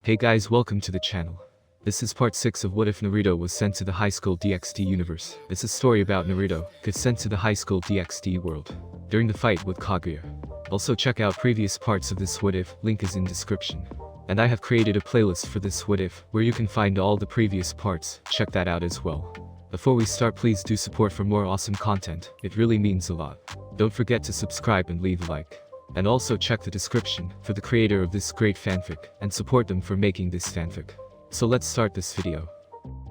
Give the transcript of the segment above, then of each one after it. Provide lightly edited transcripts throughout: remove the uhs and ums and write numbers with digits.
Hey guys, welcome to the channel. This is part 6 of What If Naruto Was Sent to the Highschool DxD universe. It's a story about Naruto gets sent to the Highschool DxD world during the fight with Kaguya. Also check out previous parts of this What If, link is in description. And I have created a playlist for this What If, where you can find all the previous parts, check that out as well. Before we start, please do support for more awesome content, it really means a lot. Don't forget to subscribe and leave a like. And also check the description for the creator of this great fanfic, and support them for making this fanfic. So let's start this video.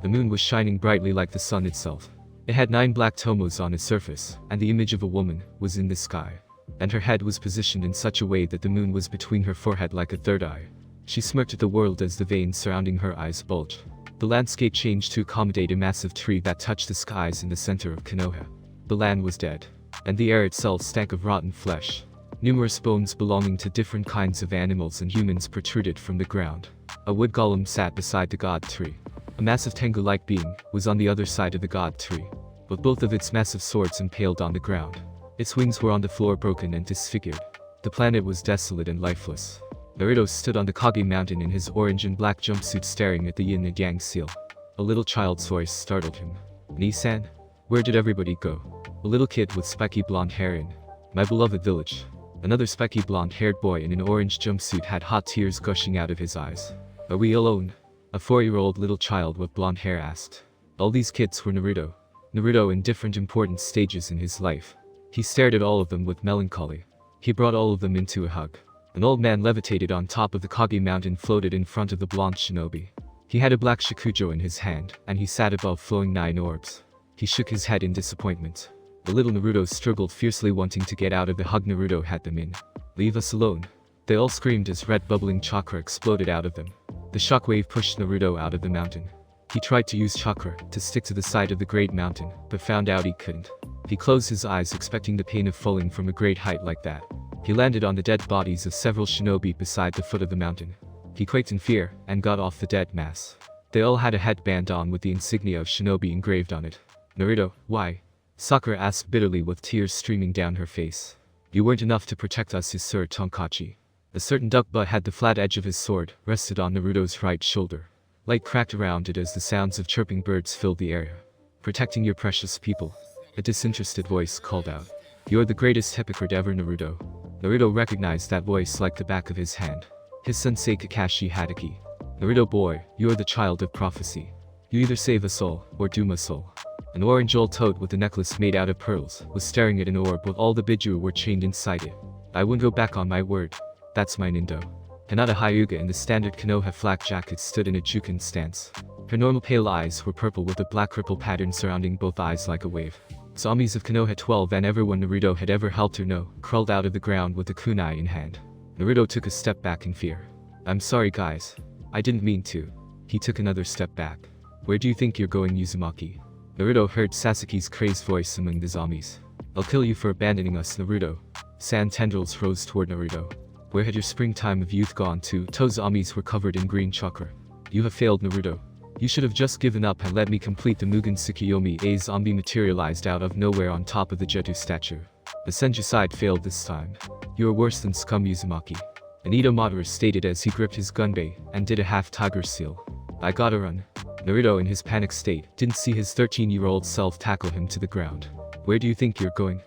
The moon was shining brightly like the sun itself. It had 9 black tomos on its surface, and the image of a woman was in the sky. And her head was positioned in such a way that the moon was between her forehead like a third eye. She smirked at the world as the veins surrounding her eyes bulged. The landscape changed to accommodate a massive tree that touched the skies in the center of Konoha. The land was dead, and the air itself stank of rotten flesh. Numerous bones belonging to different kinds of animals and humans protruded from the ground. A wood golem sat beside the god tree. A massive Tengu-like being was on the other side of the god tree, with both of its massive swords impaled on the ground. Its wings were on the floor, broken and disfigured. The planet was desolate and lifeless. Naruto stood on the Kage mountain in his orange and black jumpsuit, staring at the yin and yang seal. A little child's voice startled him. "Nisan? Where did everybody go?" A little kid with spiky blonde hair in my beloved village. Another spiky blonde-haired boy in an orange jumpsuit had hot tears gushing out of his eyes. "Are we alone?" A 4-year-old little child with blonde hair asked. All these kids were Naruto in different important stages in his life. He stared at all of them with melancholy. He brought all of them into a hug. An old man levitated on top of the Kage mountain, floated in front of the blonde shinobi. He had a black shakujo in his hand, and he sat above flowing 9 orbs. He shook his head in disappointment. The little Naruto struggled fiercely, wanting to get out of the hug Naruto had them in. "Leave us alone." They all screamed as red bubbling chakra exploded out of them. The shockwave pushed Naruto out of the mountain. He tried to use chakra to stick to the side of the great mountain, but found out he couldn't. He closed his eyes, expecting the pain of falling from a great height like that. He landed on the dead bodies of several shinobi beside the foot of the mountain. He quaked in fear and got off the dead mass. They all had a headband on with the insignia of shinobi engraved on it. "Naruto, why?" Sakura asked bitterly with tears streaming down her face. "You weren't enough to protect us, his Sir Tonkachi." A certain duck butt had the flat edge of his sword rested on Naruto's right shoulder. Light cracked around it as the sounds of chirping birds filled the area. "Protecting your precious people," a disinterested voice called out. "You're the greatest hypocrite ever, Naruto." Naruto recognized that voice like the back of his hand. His sensei Kakashi Hatake. "Naruto boy, you're the child of prophecy. You either save us all, or doom us all." An orange old toad with a necklace made out of pearls was staring at an orb with all the Bijuus were chained inside it. "I wouldn't go back on my word. That's my Nindo." Hinata Hyuga in the standard Konoha flak jacket stood in a Juken stance. Her normal pale eyes were purple with a black ripple pattern surrounding both eyes like a wave. Zombies of Konoha 12 and everyone Naruto had ever helped her know crawled out of the ground with a kunai in hand. Naruto took a step back in fear. "I'm sorry guys. I didn't mean to." He took another step back. "Where do you think you're going, Uzumaki?" Naruto heard Sasuke's crazed voice among the zombies. "I'll kill you for abandoning us, Naruto." Sand tendrils rose toward Naruto. "Where had your springtime of youth gone to?" Toe zombies were covered in green chakra. "You have failed, Naruto. You should have just given up and let me complete the Mugen Tsukuyomi." A zombie materialized out of nowhere on top of the Jetu statue. The Senjutsu failed this time. "You are worse than scum, Uzumaki." Anito Madara stated as he gripped his gunbei and did a half tiger seal. "I gotta run." Naruto in his panic state didn't see his 13-year-old self tackle him to the ground. "Where do you think you're going?"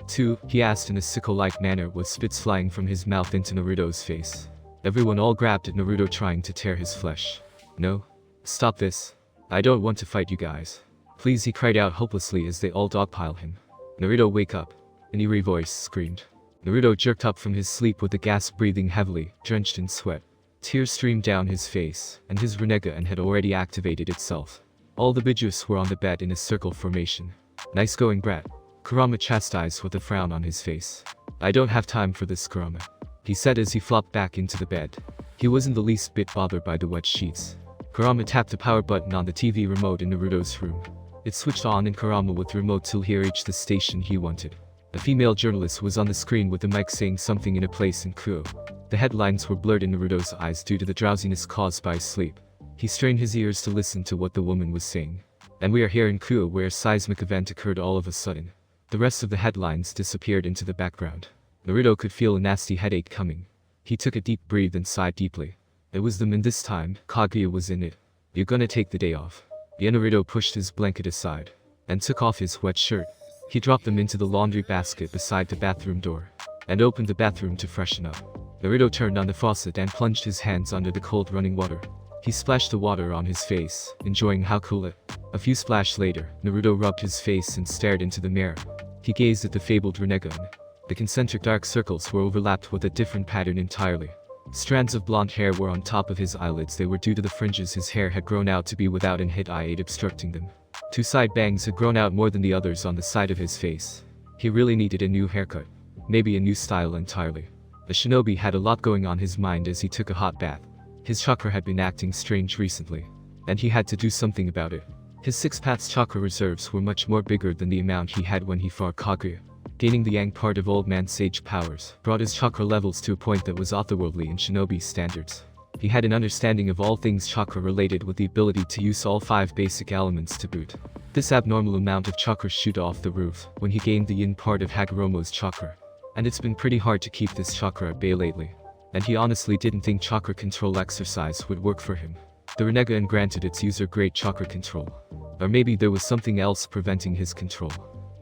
"Two?" he asked in a sickle-like manner with spits flying from his mouth into Naruto's face. Everyone all grabbed at Naruto trying to tear his flesh. "No. Stop this. I don't want to fight you guys. Please," he cried out hopelessly as they all dogpile him. "Naruto, wake up," an eerie voice screamed. Naruto jerked up from his sleep with a gasp, breathing heavily, drenched in sweat. Tears streamed down his face, and his Rinnegan had already activated itself. All the Bijuus were on the bed in a circle formation. "Nice going, brat," Kurama chastised with a frown on his face. "I don't have time for this, Kurama," he said as he flopped back into the bed. He wasn't the least bit bothered by the wet sheets. Kurama tapped the power button on the TV remote in Naruto's room. It switched on and Kurama with the remote till he reached the station he wanted. A female journalist was on the screen with the mic saying something in a place in Kuo. The headlines were blurred in Naruto's eyes due to the drowsiness caused by sleep. He strained his ears to listen to what the woman was saying. "And we are here in Kuo where a seismic event occurred all of a sudden." The rest of the headlines disappeared into the background. Naruto could feel a nasty headache coming. He took a deep breath and sighed deeply. It was them, and this time, Kaguya was in it. "You're gonna take the day off." Naruto pushed his blanket aside and took off his wet shirt. He dropped them into the laundry basket beside the bathroom door and opened the bathroom to freshen up. Naruto turned on the faucet and plunged his hands under the cold running water. He splashed the water on his face, enjoying how cool it. A few splashes later, Naruto rubbed his face and stared into the mirror. He gazed at the fabled Rinnegan. The concentric dark circles were overlapped with a different pattern entirely. Strands of blonde hair were on top of his eyelids. They were due to the fringes his hair had grown out to be without an hit-eye obstructing them. 2 side bangs had grown out more than the others on the side of his face. He really needed a new haircut. Maybe a new style entirely. The shinobi had a lot going on his mind as he took a hot bath. His chakra had been acting strange recently, and he had to do something about it. His 6 paths chakra reserves were much more bigger than the amount he had when he fought Kaguya. Gaining the yang part of Old Man Sage powers brought his chakra levels to a point that was otherworldly in shinobi standards. He had an understanding of all things chakra related with the ability to use all 5 basic elements to boot. This abnormal amount of chakra shoot off the roof when he gained the yin part of Hagoromo's chakra. And it's been pretty hard to keep this chakra at bay lately. And he honestly didn't think chakra control exercise would work for him. The Rinnegan granted its user great chakra control. Or maybe there was something else preventing his control.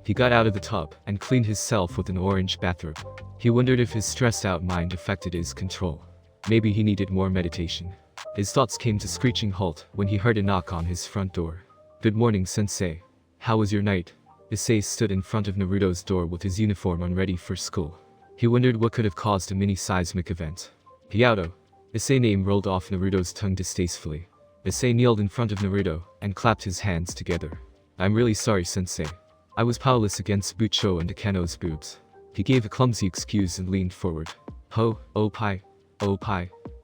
He got out of the tub and cleaned himself with an orange bathrobe. He wondered if his stressed out mind affected his control. Maybe he needed more meditation. His thoughts came to screeching halt when he heard a knock on his front door. "Good morning, sensei. How was your night?" Issei stood in front of Naruto's door with his uniform on ready for school. He wondered what could have caused a mini-seismic event. "Hiato." Issei's name rolled off Naruto's tongue distastefully. Issei kneeled in front of Naruto and clapped his hands together. "I'm really sorry, sensei. I was powerless against Bucho and Akeno's boobs." He gave a clumsy excuse and leaned forward. Oh pai.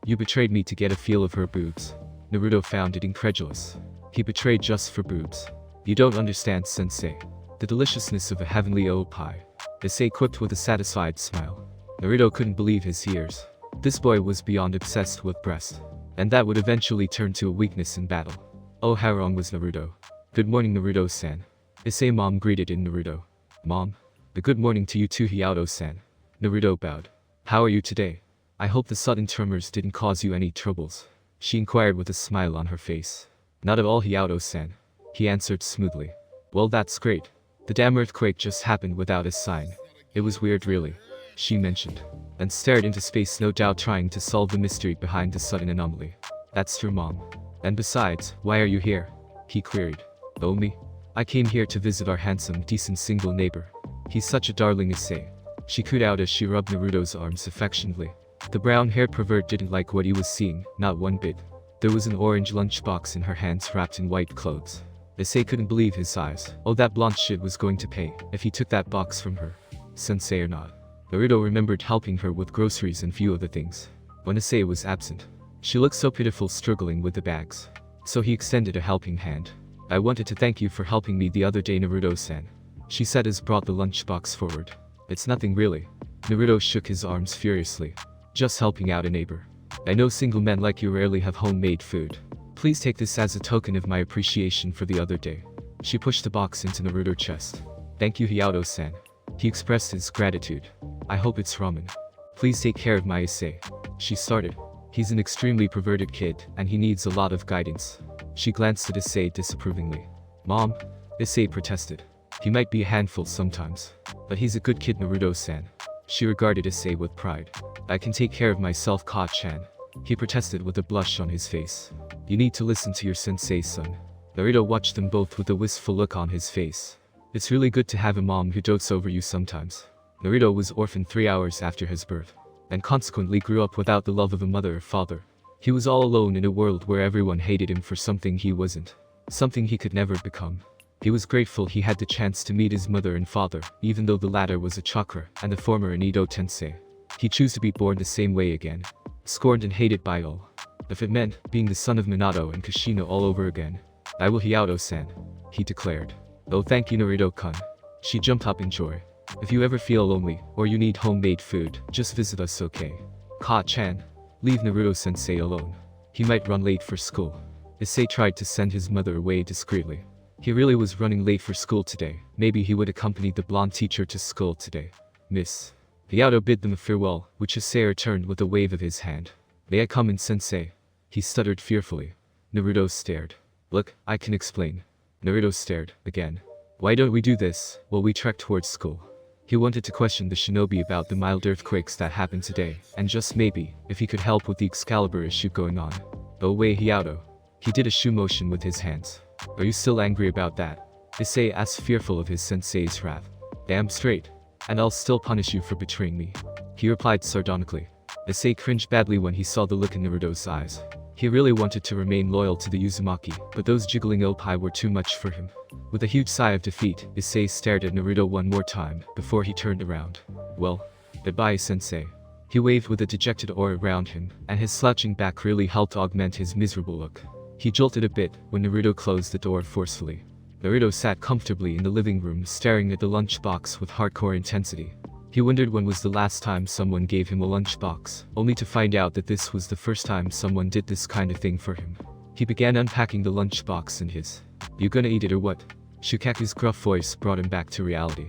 You betrayed me to get a feel of her boobs." Naruto found it incredulous. He betrayed just for boobs. "You don't understand, sensei. The deliciousness of a heavenly pai." Issei quipped with a satisfied smile. Naruto couldn't believe his ears. This boy was beyond obsessed with breast. And that would eventually turn to a weakness in battle. Oh, how wrong was Naruto. "Good morning, Naruto-san." Issei mom greeted in Naruto. "Mom? A good morning to you too, Hiato-san." Naruto bowed. "How are you today? I hope the sudden tremors didn't cause you any troubles," she inquired with a smile on her face. "Not at all, Hiato-san," he answered smoothly. "Well, that's great. The damn earthquake just happened without a sign. It was weird really," she mentioned, and stared into space, no doubt trying to solve the mystery behind the sudden anomaly. "That's true, Mom. And besides, why are you here?" he queried. "Oh, me? I came here to visit our handsome, decent single neighbor. He's such a darling, Issei," she cooed out as she rubbed Naruto's arms affectionately. The brown-haired pervert didn't like what he was seeing, not one bit. There was an orange lunchbox in her hands wrapped in white clothes. Issei couldn't believe his eyes. Oh, that blonde shit was going to pay if he took that box from her. Sensei or not. Naruto remembered helping her with groceries and few other things. When Issei was absent, she looked so pitiful struggling with the bags. So he extended a helping hand. "I wanted to thank you for helping me the other day, Naruto-san," she said as brought the lunchbox forward. "It's nothing really." Naruto shook his arms furiously. "Just helping out a neighbor. I know single men like you rarely have homemade food. Please take this as a token of my appreciation for the other day." She pushed the box into Naruto's chest. "Thank you, Hiato-san." He expressed his gratitude. "I hope it's ramen. Please take care of my Issei," she started. "He's an extremely perverted kid, and he needs a lot of guidance." She glanced at Issei disapprovingly. "Mom?" Issei protested. "He might be a handful sometimes, but he's a good kid, Naruto-san." She regarded Issei with pride. "I can take care of myself, Ka-chan." He protested with a blush on his face. "You need to listen to your sensei, son." Naruto watched them both with a wistful look on his face. "It's really good to have a mom who dotes over you sometimes." Naruto was orphaned 3 hours after his birth, and consequently grew up without the love of a mother or father. He was all alone in a world where everyone hated him for something he wasn't, something he could never become. He was grateful he had the chance to meet his mother and father, even though the latter was a chakra and the former an Edo tensei. He chose to be born the same way again, scorned and hated by all. If it meant being the son of Minato and Kushina all over again, "I will, Hiato-san," he declared. "Oh, thank you, Naruto-kun." She jumped up in joy. "If you ever feel lonely, or you need homemade food, just visit us, okay? Ka-chan, leave Naruto-sensei alone. He might run late for school." Issei tried to send his mother away discreetly. He really was running late for school today. Maybe he would accompany the blonde teacher to school today. "Miss." Hiato bid them farewell, which Issei returned with a wave of his hand. May I come in, sensei? He stuttered fearfully. Naruto stared. Look, I can explain. Naruto stared, again. Why don't we do this, while we trek towards school? He wanted to question the shinobi about the mild earthquakes that happened today, and just maybe, if he could help with the Excalibur issue going on. Oh wait, Hiato. He did a shoe motion with his hands. Are you still angry about that? Issei asked, fearful of his sensei's wrath. Damn straight. And I'll still punish you for betraying me. He replied sardonically. Issei cringed badly when he saw the look in Naruto's eyes. He really wanted to remain loyal to the Uzumaki, but those jiggling oppi were too much for him. With a huge sigh of defeat, Issei stared at Naruto one more time, before he turned around. Well, goodbye, sensei. He waved with a dejected aura around him, and his slouching back really helped augment his miserable look. He jolted a bit when Naruto closed the door forcefully. Naruto sat comfortably in the living room staring at the lunchbox with hardcore intensity. He wondered when was the last time someone gave him a lunchbox, only to find out that this was the first time someone did this kind of thing for him. He began unpacking the lunchbox in his. You gonna eat it or what? Shukaku's gruff voice brought him back to reality.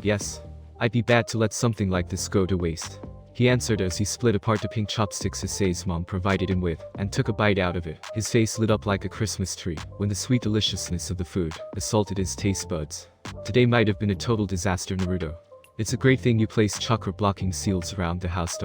Yes. I'd be bad to let something like this go to waste. He answered as he split apart the pink chopsticks Issei's mom provided him with, and took a bite out of it. His face lit up like a Christmas tree, when the sweet deliciousness of the food assaulted his taste buds. Today might have been a total disaster, Naruto. It's a great thing you placed chakra blocking seals around the house.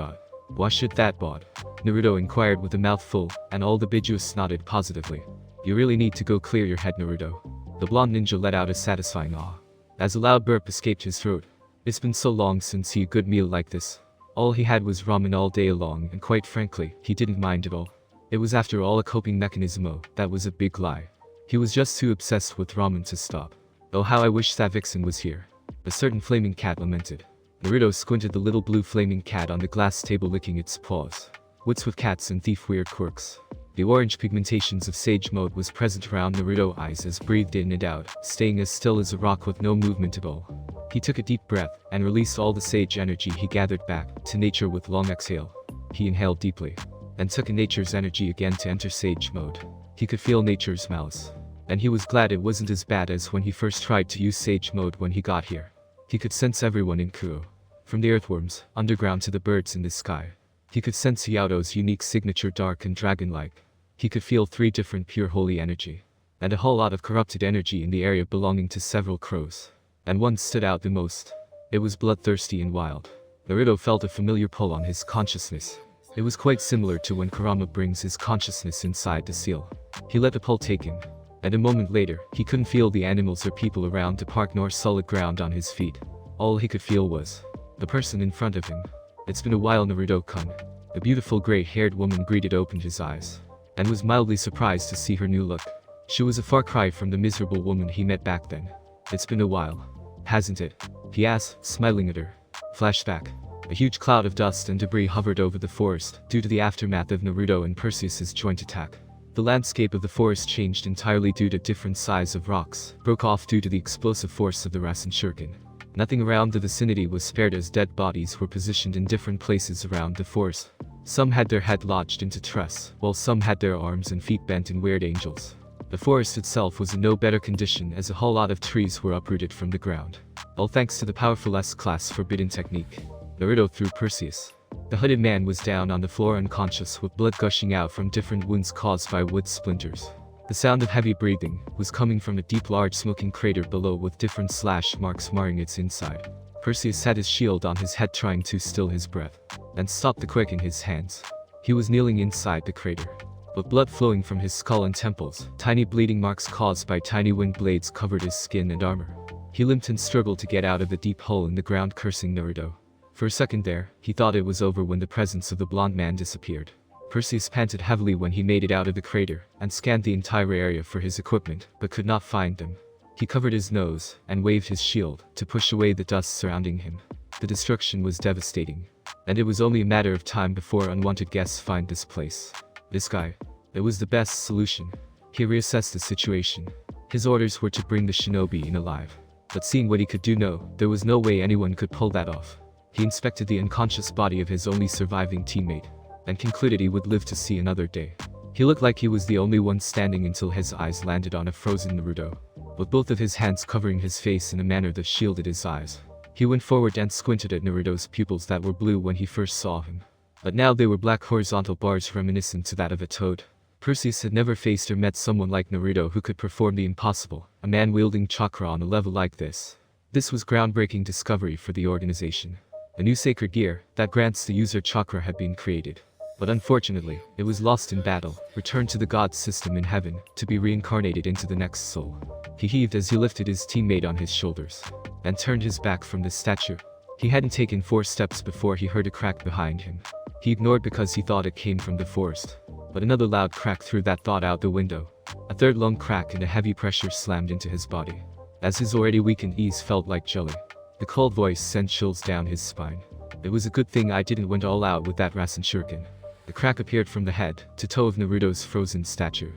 Why should that bod? Naruto inquired with a mouthful, and all the Bijuus nodded positively. You really need to go clear your head, Naruto. The blonde ninja let out a satisfying ah. As a loud burp escaped his throat. It's been so long since he had a good meal like this. All he had was ramen all day long, and quite frankly, he didn't mind at all. It was after all a coping mechanism. That was a big lie. He was just too obsessed with ramen to stop. Oh, how I wish that Vixen was here. A certain flaming cat lamented. Naruto squinted the little blue flaming cat on the glass table, licking its paws. What's with cats and thief weird quirks? The orange pigmentations of sage mode was present around Naruto's eyes as breathed in and out, staying as still as a rock with no movement at all. He took a deep breath, and released all the sage energy he gathered back to nature with long exhale. He inhaled deeply, and took in nature's energy again to enter sage mode. He could feel nature's malice. And he was glad it wasn't as bad as when he first tried to use sage mode when he got here. He could sense everyone in Kuo. From the earthworms, underground to the birds in the sky. He could sense Hiato's unique signature dark and dragon-like. He could feel 3 different pure holy energy. And a whole lot of corrupted energy in the area belonging to several crows. And one stood out the most. It was bloodthirsty and wild. Naruto felt a familiar pull on his consciousness. It was quite similar to when Kurama brings his consciousness inside the seal. He let the pull take him. And a moment later, he couldn't feel the animals or people around the park nor solid ground on his feet. All he could feel was the person in front of him. It's been a while, Naruto-kun. The beautiful gray-haired woman greeted opened his eyes, and was mildly surprised to see her new look. She was a far cry from the miserable woman he met back then. It's been a while, hasn't it? He asked, smiling at her. Flashback. A huge cloud of dust and debris hovered over the forest, due to the aftermath of Naruto and Perseus's joint attack. The landscape of the forest changed entirely due to different size of rocks, broke off due to the explosive force of the Rasen Shuriken. Nothing around the vicinity was spared as dead bodies were positioned in different places around the forest. Some had their head lodged into tress, while some had their arms and feet bent in weird angels. The forest itself was in no better condition as a whole lot of trees were uprooted from the ground. All thanks to the powerful S-class forbidden technique. Naruto threw Perseus. The hooded man was down on the floor unconscious with blood gushing out from different wounds caused by wood splinters. The sound of heavy breathing was coming from a deep large smoking crater below with different slash marks marring its inside. Perseus had his shield on his head trying to still his breath, and stopped the quick in his hands. He was kneeling inside the crater, with blood flowing from his skull and temples. Tiny bleeding marks caused by tiny wind blades covered his skin and armor. He limped and struggled to get out of the deep hole in the ground, cursing Naruto. For a second there, he thought it was over when the presence of the blonde man disappeared. Perseus panted heavily when he made it out of the crater, and scanned the entire area for his equipment, but could not find them. He covered his nose, and waved his shield, to push away the dust surrounding him. The destruction was devastating. And it was only a matter of time before unwanted guests find this place. This guy. It was the best solution. He reassessed the situation. His orders were to bring the shinobi in alive. But seeing what he could do, there was no way anyone could pull that off. He inspected the unconscious body of his only surviving teammate, and concluded he would live to see another day. He looked like he was the only one standing until his eyes landed on a frozen Naruto, with both of his hands covering his face in a manner that shielded his eyes. He went forward and squinted at Naruto's pupils that were blue when he first saw him. But now they were black horizontal bars reminiscent to that of a toad. Perseus had never faced or met someone like Naruto who could perform the impossible, a man wielding chakra on a level like this. This was groundbreaking discovery for the organization. A new sacred gear that grants the user chakra had been created. But unfortunately, it was lost in battle, returned to the god system in heaven, to be reincarnated into the next soul. He heaved as he lifted his teammate on his shoulders, and turned his back from the statue. He hadn't taken 4 steps before he heard a crack behind him. He ignored because he thought it came from the forest. But another loud crack threw that thought out the window. A third long crack and a heavy pressure slammed into his body, as his already weakened knees felt like jelly. The cold voice sent chills down his spine. It was a good thing I didn't went all out with that Rasen shuriken. The crack appeared from the head to toe of Naruto's frozen statue.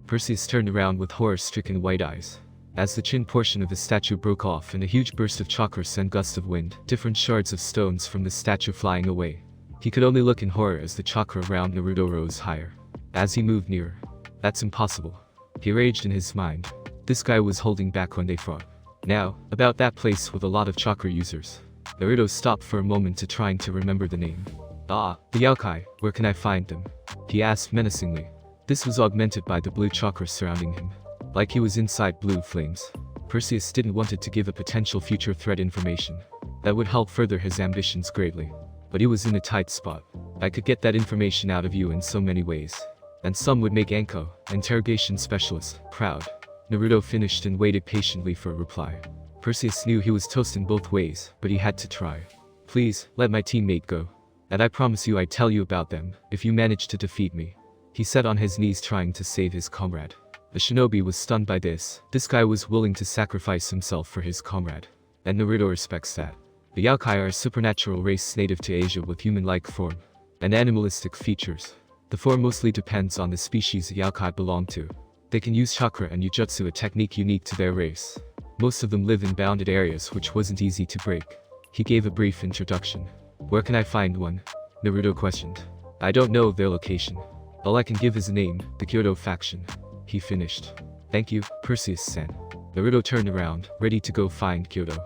Perseus turned around with horror-stricken white eyes, as the chin portion of the statue broke off and a huge burst of chakra sent gusts of wind, different shards of stones from the statue flying away. He could only look in horror as the chakra around Naruto rose higher. As he moved nearer, "That's impossible," he raged in his mind. This guy was holding back when they fought. Now, about that place with a lot of chakra users. Naruto stopped for a moment to trying to remember the name. "Ah, the Yaokai, where can I find them?" he asked menacingly. This was augmented by the blue chakra surrounding him, like he was inside blue flames. Perseus didn't want it to give a potential future threat information. That would help further his ambitions greatly. But he was in a tight spot. "I could get that information out of you in so many ways. And some would make Anko, interrogation specialist, proud." Naruto finished and waited patiently for a reply. Perseus knew he was toast in both ways, but he had to try. "Please, let my teammate go. And I promise you I'd tell you about them, if you manage to defeat me," he said on his knees trying to save his comrade. The shinobi was stunned by this. This guy was willing to sacrifice himself for his comrade. And Naruto respects that. The Yaokai are a supernatural race native to Asia with human-like form and animalistic features. The form mostly depends on the species the Yaokai belong to. They can use chakra and Ujutsu, a technique unique to their race. Most of them live in bounded areas which wasn't easy to break. He gave a brief introduction. "Where can I find one?" Naruto questioned. "I don't know their location. All I can give is a name, the Kyoto faction," he finished. "Thank you, Perseus-san." Naruto turned around, ready to go find Kyoto.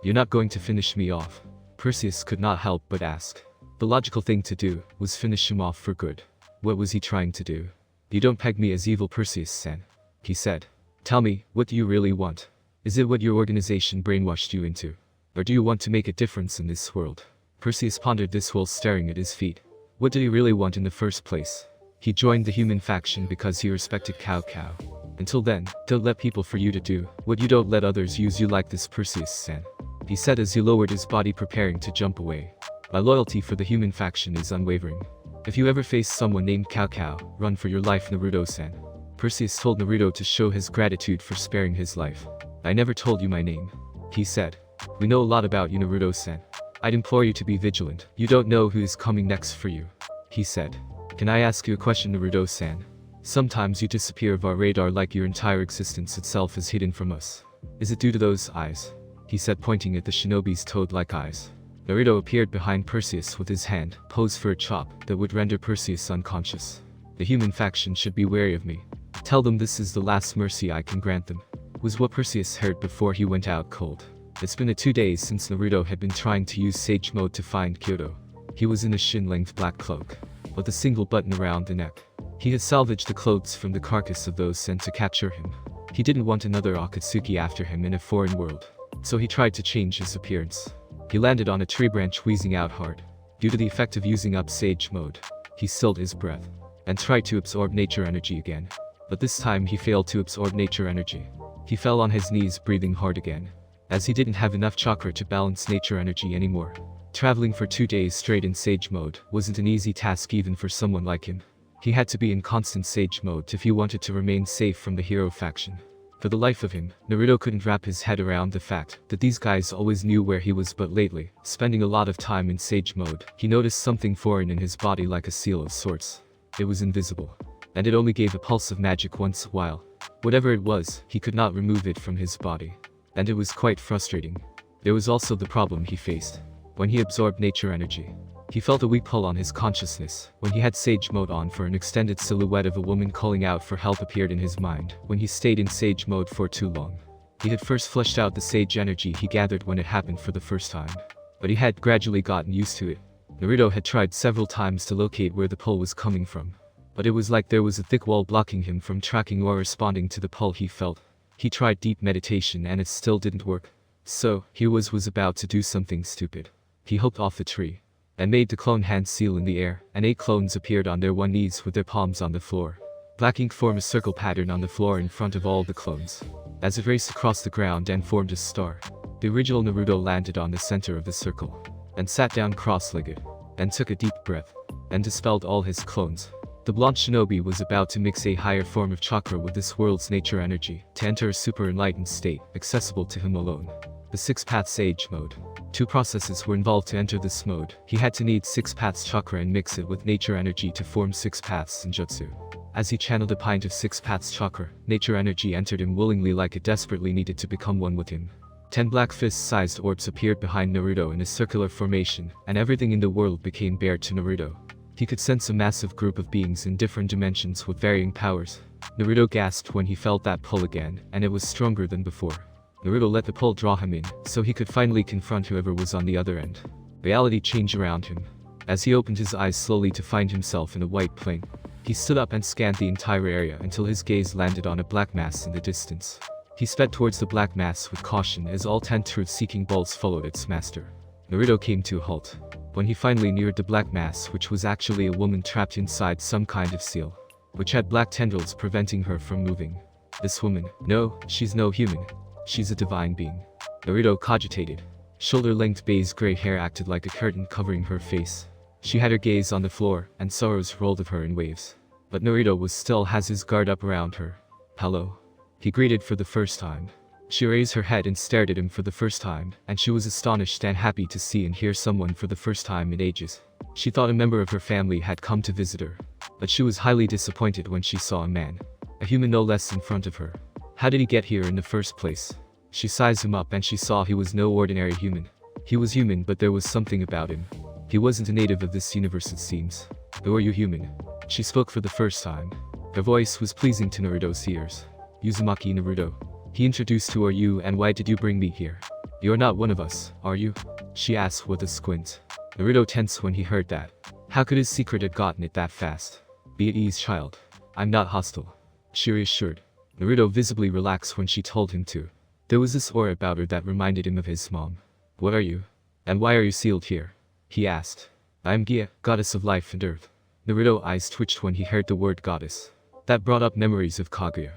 "You're not going to finish me off?" Perseus could not help but ask. The logical thing to do was finish him off for good. What was he trying to do? "You don't peg me as evil, Perseus-san," he said. "Tell me, what do you really want? Is it what your organization brainwashed you into? Or do you want to make a difference in this world?" Perseus pondered this while staring at his feet. What did he really want in the first place? He joined the human faction because he respected Cao Cao. Until then, don't let people for you to do what you don't let others use you like this, Perseus-san, he said as he lowered his body preparing to jump away. "My loyalty for the human faction is unwavering. If you ever face someone named Cao Cao, run for your life, Naruto-san." Perseus told Naruto to show his gratitude for sparing his life. "I never told you my name," he said. "We know a lot about you, Naruto-san. I'd implore you to be vigilant. You don't know who is coming next for you," he said. "Can I ask you a question, Naruto-san? Sometimes you disappear off our radar like your entire existence itself is hidden from us. Is it due to those eyes?" he said, pointing at the shinobi's toad-like eyes. Naruto appeared behind Perseus with his hand posed for a chop that would render Perseus unconscious. "The human faction should be wary of me. Tell them this is the last mercy I can grant them," was what Perseus heard before he went out cold. It's been 2 days since Naruto had been trying to use Sage Mode to find Kyoto. He was in a shin-length black cloak, with a single button around the neck. He had salvaged the clothes from the carcass of those sent to capture him. He didn't want another Akatsuki after him in a foreign world, so he tried to change his appearance. He landed on a tree branch wheezing out hard. Due to the effect of using up Sage Mode, he stilled his breath and tried to absorb nature energy again. But this time he failed to absorb nature energy. He fell on his knees breathing hard again, as he didn't have enough chakra to balance nature energy anymore. Traveling for 2 days straight in Sage Mode wasn't an easy task even for someone like him. He had to be in constant Sage Mode if he wanted to remain safe from the hero faction. For the life of him, Naruto couldn't wrap his head around the fact that these guys always knew where he was, but lately, spending a lot of time in Sage Mode, he noticed something foreign in his body, like a seal of sorts. It was invisible, and it only gave a pulse of magic once in a while. Whatever it was, he could not remove it from his body, and it was quite frustrating. There was also the problem he faced. When he absorbed nature energy, he felt a weak pull on his consciousness. When he had Sage Mode on, for an extended silhouette of a woman calling out for help appeared in his mind when he stayed in Sage Mode for too long. He had first fleshed out the sage energy he gathered when it happened for the first time, but he had gradually gotten used to it. Naruto had tried several times to locate where the pull was coming from, but it was like there was a thick wall blocking him from tracking or responding to the pull he felt. He tried deep meditation and it still didn't work. So, he was about to do something stupid. He hopped off the tree and made the clone hand seal in the air, and 8 clones appeared on their one knees with their palms on the floor. Black ink formed a circle pattern on the floor in front of all the clones, as it raced across the ground and formed a star. The original Naruto landed on the center of the circle, and sat down cross-legged, and took a deep breath, and dispelled all his clones. The blonde shinobi was about to mix a higher form of chakra with this world's nature energy, to enter a super enlightened state, accessible to him alone. The 6 paths age mode. 2 processes were involved to enter this mode. He had to knead 6 paths chakra and mix it with nature energy to form 6 paths senjutsu. As he channeled a pint of 6 paths chakra, nature energy entered him willingly like it desperately needed to become one with him. 10 black fist-sized orbs appeared behind Naruto in a circular formation, and everything in the world became bare to Naruto. He could sense a massive group of beings in different dimensions with varying powers. Naruto gasped when he felt that pull again, and it was stronger than before. Naruto let the pull draw him in, so he could finally confront whoever was on the other end. Reality changed around him, as he opened his eyes slowly to find himself in a white plain. He stood up and scanned the entire area until his gaze landed on a black mass in the distance. He sped towards the black mass with caution as all 10 truth-seeking bolts followed its master. Naruto came to a halt when he finally neared the black mass, which was actually a woman trapped inside some kind of seal, which had black tendrils preventing her from moving. This woman, no, she's no human. She's a divine being. Naruto cogitated. Shoulder-length beige-gray hair acted like a curtain covering her face. She had her gaze on the floor, and sorrows rolled of her in waves. But Naruto was still has his guard up around her. Hello? He greeted for the first time. She raised her head and stared at him for the first time, and she was astonished and happy to see and hear someone for the first time in ages. She thought a member of her family had come to visit her, but she was highly disappointed when she saw a man, a human no less, in front of her. How did he get here in the first place? She sized him up and she saw he was no ordinary human. He was human, but there was something about him. He wasn't a native of this universe, it seems. Or are you human? She spoke for the first time. Her voice was pleasing to Naruto's ears. Uzumaki Naruto. He introduced, who are you and why did you bring me here? You're not one of us, are you? She asked with a squint. Naruto tensed when he heard that. How could his secret have gotten it that fast? Be at ease, child. I'm not hostile. She reassured. Naruto visibly relaxed when she told him to. There was this aura about her that reminded him of his mom. What are you? And why are you sealed here? He asked. I am Gia, goddess of life and earth. Naruto's eyes twitched when he heard the word goddess. That brought up memories of Kaguya.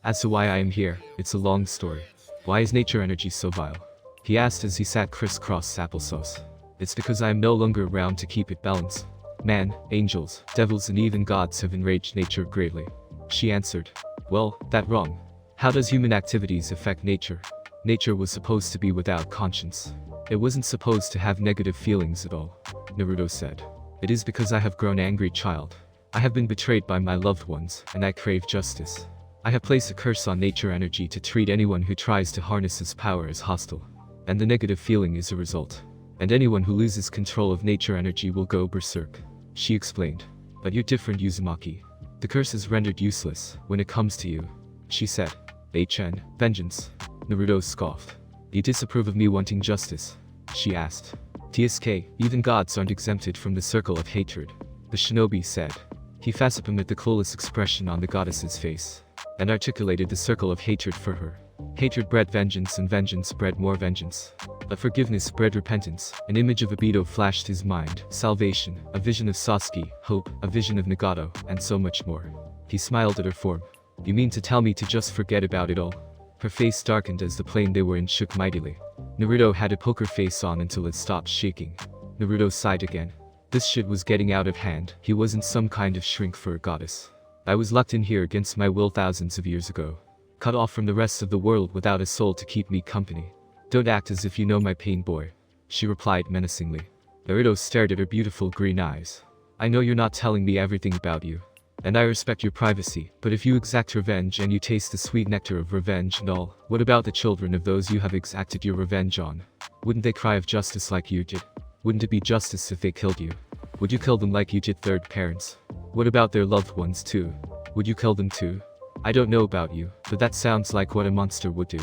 As to why I am here, it's a long story. Why is nature energy so vile? He asked as he sat crisscross applesauce. It's because I am no longer around to keep it balanced. Man, angels, devils and even gods have enraged nature greatly. She answered. Well, that wrong. How does human activities affect nature? Nature was supposed to be without conscience. It wasn't supposed to have negative feelings at all. Naruto said. It is because I have grown angry, child. I have been betrayed by my loved ones, and I crave justice. I have placed a curse on nature energy to treat anyone who tries to harness its power as hostile. And the negative feeling is a result. And anyone who loses control of nature energy will go berserk. She explained. But you're different, Uzumaki. The curse is rendered useless when it comes to you. She said. HN, vengeance. Naruto scoffed. You disapprove of me wanting justice? She asked. TSK, even gods aren't exempted from the circle of hatred. The shinobi said. He faceted at the clueless expression on the goddess's face, and articulated the circle of hatred for her. Hatred bred vengeance and vengeance bred more vengeance. But forgiveness bred repentance. An image of Obito flashed his mind. Salvation, a vision of Sasuke, hope, a vision of Nagato, and so much more. He smiled at her form. You mean to tell me to just forget about it all? Her face darkened as the plane they were in shook mightily. Naruto had a poker face on until it stopped shaking. Naruto sighed again. This shit was getting out of hand. He wasn't some kind of shrink for a goddess. I was locked in here against my will thousands of years ago. Cut off from the rest of the world without a soul to keep me company. Don't act as if you know my pain, boy. She replied menacingly. Naruto stared at her beautiful green eyes. I know you're not telling me everything about you. And I respect your privacy, but if you exact revenge and you taste the sweet nectar of revenge and all, what about the children of those you have exacted your revenge on? Wouldn't they cry of justice like you did? Wouldn't it be justice if they killed you? Would you kill them like you did third parents? What about their loved ones too? Would you kill them too? I don't know about you, but that sounds like what a monster would do.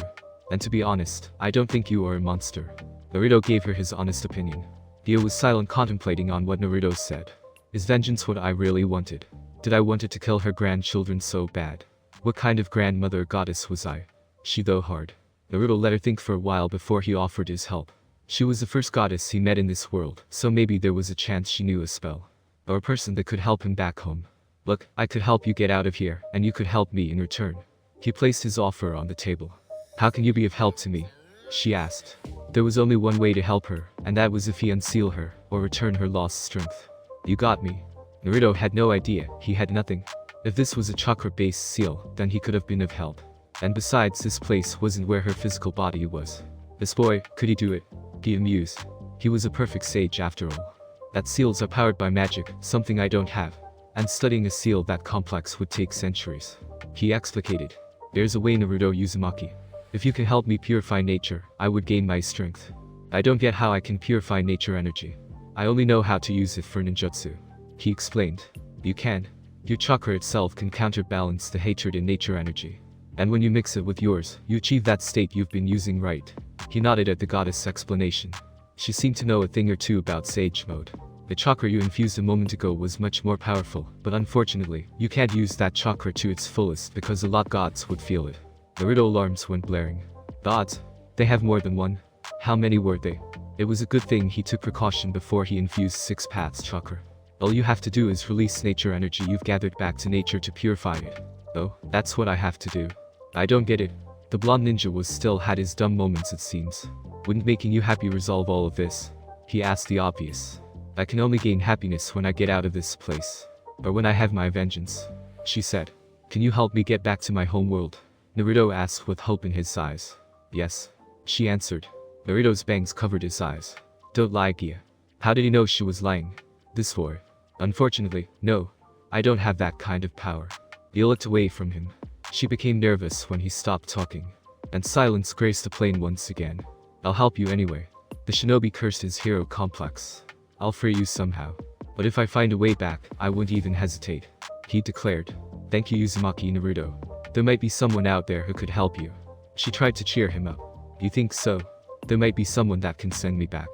And to be honest, I don't think you are a monster. Naruto gave her his honest opinion. Gia was silent, contemplating on what Naruto said. Is vengeance what I really wanted? Did I wanted to kill her grandchildren so bad? What kind of grandmother goddess was I? She though hard. Naruto let her think for a while before he offered his help. She was the first goddess he met in this world, so maybe there was a chance she knew a spell. Or a person that could help him back home. Look, I could help you get out of here, and you could help me in return. He placed his offer on the table. How can you be of help to me? She asked. There was only one way to help her, and that was if he unseal her, or return her lost strength. You got me. Naruto had no idea, he had nothing. If this was a chakra-based seal, then he could have been of help. And besides, this place wasn't where her physical body was. This boy, could he do it? He mused. He was a perfect sage after all. That seals are powered by magic, something I don't have. And studying a seal that complex would take centuries. He explicated. There's a way, Naruto Uzumaki. If you can help me purify nature, I would gain my strength. I don't get how I can purify nature energy. I only know how to use it for ninjutsu. He explained. You can. Your chakra itself can counterbalance the hatred in nature energy. And when you mix it with yours, you achieve that state you've been using, right? He nodded at the goddess' explanation. She seemed to know a thing or two about sage mode. The chakra you infused a moment ago was much more powerful, but unfortunately, you can't use that chakra to its fullest because a lot gods would feel it. Naruto alarms went blaring. Gods? They have more than one? How many were they? It was a good thing he took precaution before he infused 6 paths chakra. All you have to do is release nature energy you've gathered back to nature to purify it. Oh, that's what I have to do. I don't get it. The blonde ninja was still had his dumb moments, it seems. Wouldn't making you happy resolve all of this? He asked the obvious. I can only gain happiness when I get out of this place. Or when I have my vengeance. She said. Can you help me get back to my home world? Naruto asked with hope in his eyes. Yes. She answered. Naruto's bangs covered his eyes. Don't lie, Gia. How did he know she was lying? This boy. Unfortunately, no. I don't have that kind of power. He looked away from him. She became nervous when he stopped talking. And silence graced the plane once again. I'll help you anyway. The shinobi cursed his hero complex. I'll free you somehow. But if I find a way back, I won't even hesitate. He declared. Thank you, Uzumaki Naruto. There might be someone out there who could help you. She tried to cheer him up. You think so? There might be someone that can send me back.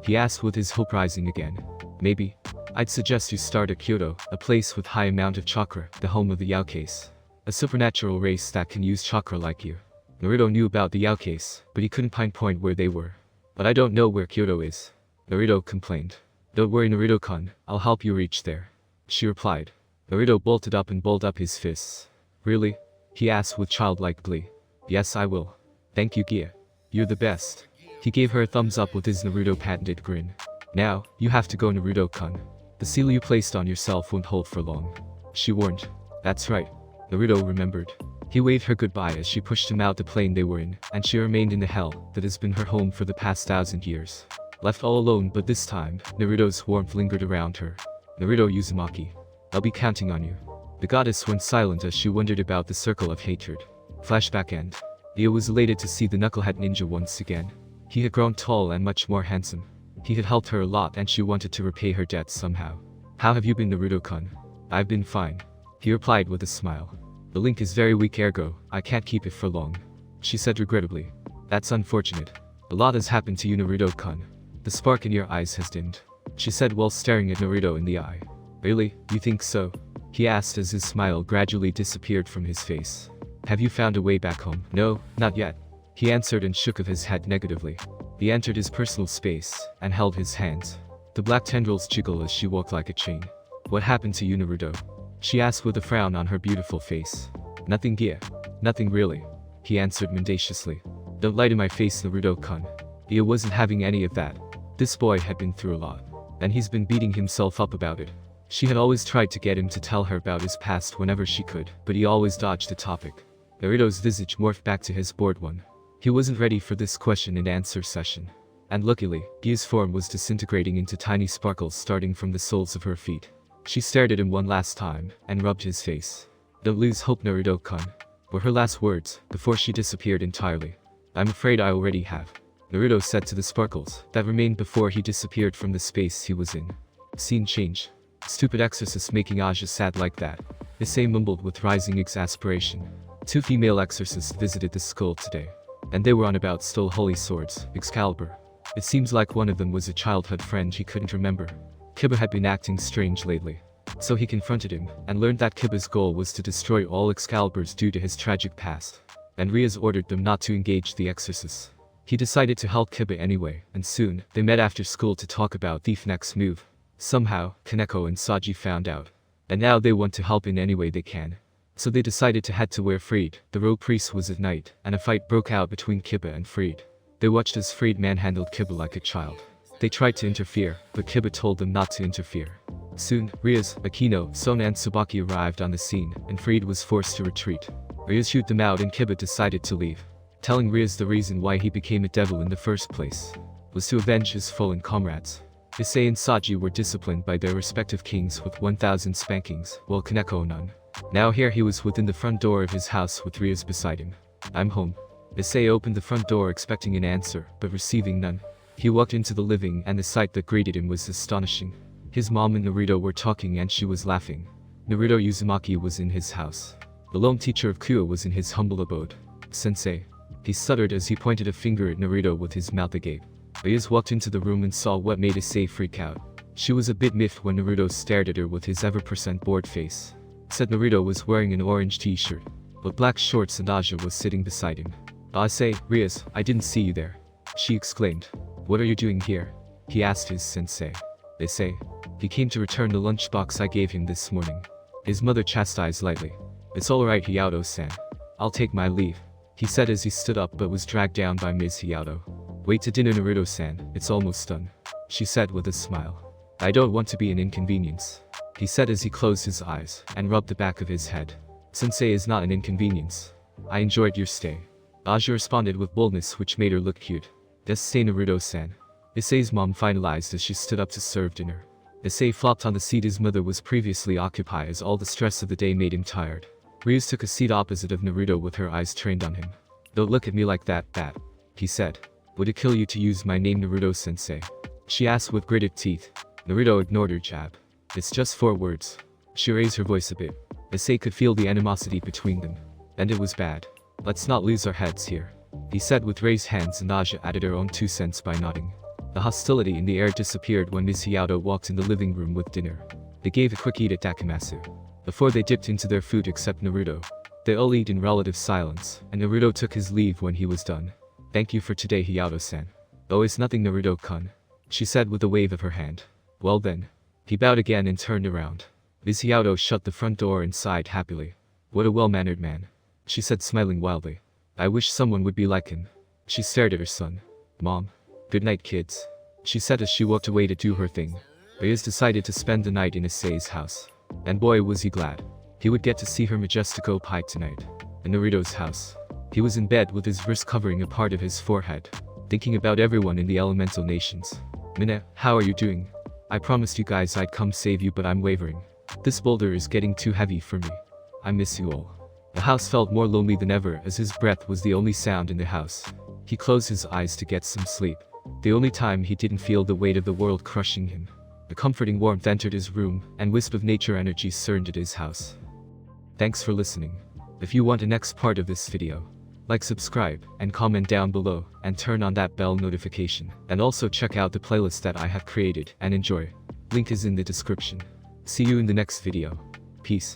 He asked with his hope rising again. Maybe. I'd suggest you start at Kyoto, a place with high amount of chakra, the home of the Yaokais. A supernatural race that can use chakra like you. Naruto knew about the Yaokais, but he couldn't pinpoint where they were. But I don't know where Kyoto is. Naruto complained. Don't worry, Naruto-kun, I'll help you reach there. She replied. Naruto bolted up and balled up his fists. Really? He asked with childlike glee. Yes, I will. Thank you, Gia. You're the best. He gave her a thumbs up with his Naruto patented grin. Now, you have to go, Naruto-kun. The seal you placed on yourself won't hold for long. She warned. That's right. Naruto remembered. He waved her goodbye as she pushed him out the plane they were in, and she remained in the hell that has been her home for the past 1,000 years. Left all alone, but this time, Naruto's warmth lingered around her. Naruto Uzumaki. I'll be counting on you. The goddess went silent as she wondered about the circle of hatred. Flashback end. Io was elated to see the knucklehead ninja once again. He had grown tall and much more handsome. He had helped her a lot and she wanted to repay her debts somehow. How have you been, Naruto-kun? I've been fine. He replied with a smile. The link is very weak, ergo, I can't keep it for long. She said regrettably. That's unfortunate. A lot has happened to you, Naruto-kun. The spark in your eyes has dimmed. She said while staring at Naruto in the eye. Really, you think so? He asked as his smile gradually disappeared from his face. Have you found a way back home? No, not yet. He answered and shook of his head negatively. He entered his personal space and held his hands. The black tendrils jiggled as she walked like a chain. What happened to you, Naruto? She asked with a frown on her beautiful face. Nothing, Gia. Nothing really. He answered mendaciously. Don't lie to my face, Naruto-kun. Gia wasn't having any of that. This boy had been through a lot. And he's been beating himself up about it. She had always tried to get him to tell her about his past whenever she could, but he always dodged the topic. Naruto's visage morphed back to his bored one. He wasn't ready for this question and answer session. And luckily, Gia's form was disintegrating into tiny sparkles starting from the soles of her feet. She stared at him one last time, and rubbed his face. Don't lose hope, Naruto-kun, were her last words, before she disappeared entirely. I'm afraid I already have. Naruto said to the sparkles, that remained before he disappeared from the space he was in. Scene change. Stupid exorcist making Aja sad like that. Issei mumbled with rising exasperation. 2 female exorcists visited the school today. And they were on about still holy swords, Excalibur. It seems like one of them was a childhood friend he couldn't remember. Kiba had been acting strange lately. So he confronted him, and learned that Kiba's goal was to destroy all Excaliburs due to his tragic past. And Rias ordered them not to engage the exorcists. He decided to help Kiba anyway, and soon, they met after school to talk about Thief's next move. Somehow, Kaneko and Saji found out. And now they want to help in any way they can. So they decided to head to where Freed, the rogue priest, was at night, and a fight broke out between Kiba and Freed. They watched as Freed manhandled Kiba like a child. They tried to interfere, but Kiba told them not to interfere. Soon, Rias, Akino, Sona and Tsubaki arrived on the scene, and Freed was forced to retreat. Rias shoot them out and Kiba decided to leave, telling Rias the reason why he became a devil in the first place was to avenge his fallen comrades. Issei and Saji were disciplined by their respective kings with 1,000 spankings, while Kaneko none. Now here he was within the front door of his house with Rias beside him. "I'm home." Issei opened the front door expecting an answer, but receiving none. He walked into the living and the sight that greeted him was astonishing. His mom and Naruto were talking and she was laughing. Naruto Uzumaki was in his house. The lone teacher of Kuya was in his humble abode. "Sensei." He stuttered as he pointed a finger at Naruto with his mouth agape. Rias walked into the room and saw what made Issei freak out. She was a bit miffed when Naruto stared at her with his ever-% bored face. Said Naruto was wearing an orange t-shirt, but black shorts and Aja was sitting beside him. "Issei, Rias, I didn't see you there," she exclaimed. "What are you doing here?" he asked his sensei. "Issei. He came to return the lunchbox I gave him this morning." His mother chastised lightly. "It's alright, Hiyato-san. I'll take my leave," he said as he stood up but was dragged down by Ms. Hiyato. "Wait to dinner, Naruto-san, it's almost done," she said with a smile. "I don't want to be an inconvenience," he said as he closed his eyes and rubbed the back of his head. "Sensei is not an inconvenience. I enjoyed your stay." Aja responded with boldness which made her look cute. "Just stay, Naruto-san." Issei's mom finalized as she stood up to serve dinner. Issei flopped on the seat his mother was previously occupied as all the stress of the day made him tired. Rias took a seat opposite of Naruto with her eyes trained on him. "Don't look at me like that, he said. "Would it kill you to use my name, Naruto-sensei?" she asked with gritted teeth. Naruto ignored her jab. "It's just 4 words. She raised her voice a bit. Issei could feel the animosity between them. And it was bad. "Let's not lose our heads here," he said with raised hands, and Aja added her own 2 cents by nodding. The hostility in the air disappeared when Ms. Hiyato walked in the living room with dinner. They gave a quick eat at Takematsu. Before they dipped into their food except Naruto. They all ate in relative silence, and Naruto took his leave when he was done. "Thank you for today, Hiyato-san." "Oh, it's nothing, Naruto-kun," she said with a wave of her hand. "Well then." He bowed again and turned around. Ms. Hiyato shut the front door and sighed happily. "What a well-mannered man," she said smiling wildly. "I wish someone would be like him." She stared at her son. "Mom. Good night, kids," she said as she walked away to do her thing. Rias decided to spend the night in Issei's house. And boy was he glad. He would get to see her Majestico Pie tonight. In Naruto's house. He was in bed with his wrist covering a part of his forehead. Thinking about everyone in the elemental nations. "Mina, how are you doing? I promised you guys I'd come save you, but I'm wavering. This boulder is getting too heavy for me. I miss you all." The house felt more lonely than ever as his breath was the only sound in the house. He closed his eyes to get some sleep. The only time he didn't feel the weight of the world crushing him. A comforting warmth entered his room, and wisp of nature energy surged his house. Thanks for listening. If you want the next part of this video, like, subscribe, and comment down below, and turn on that bell notification. And also check out the playlist that I have created, and enjoy. Link is in the description. See you in the next video. Peace.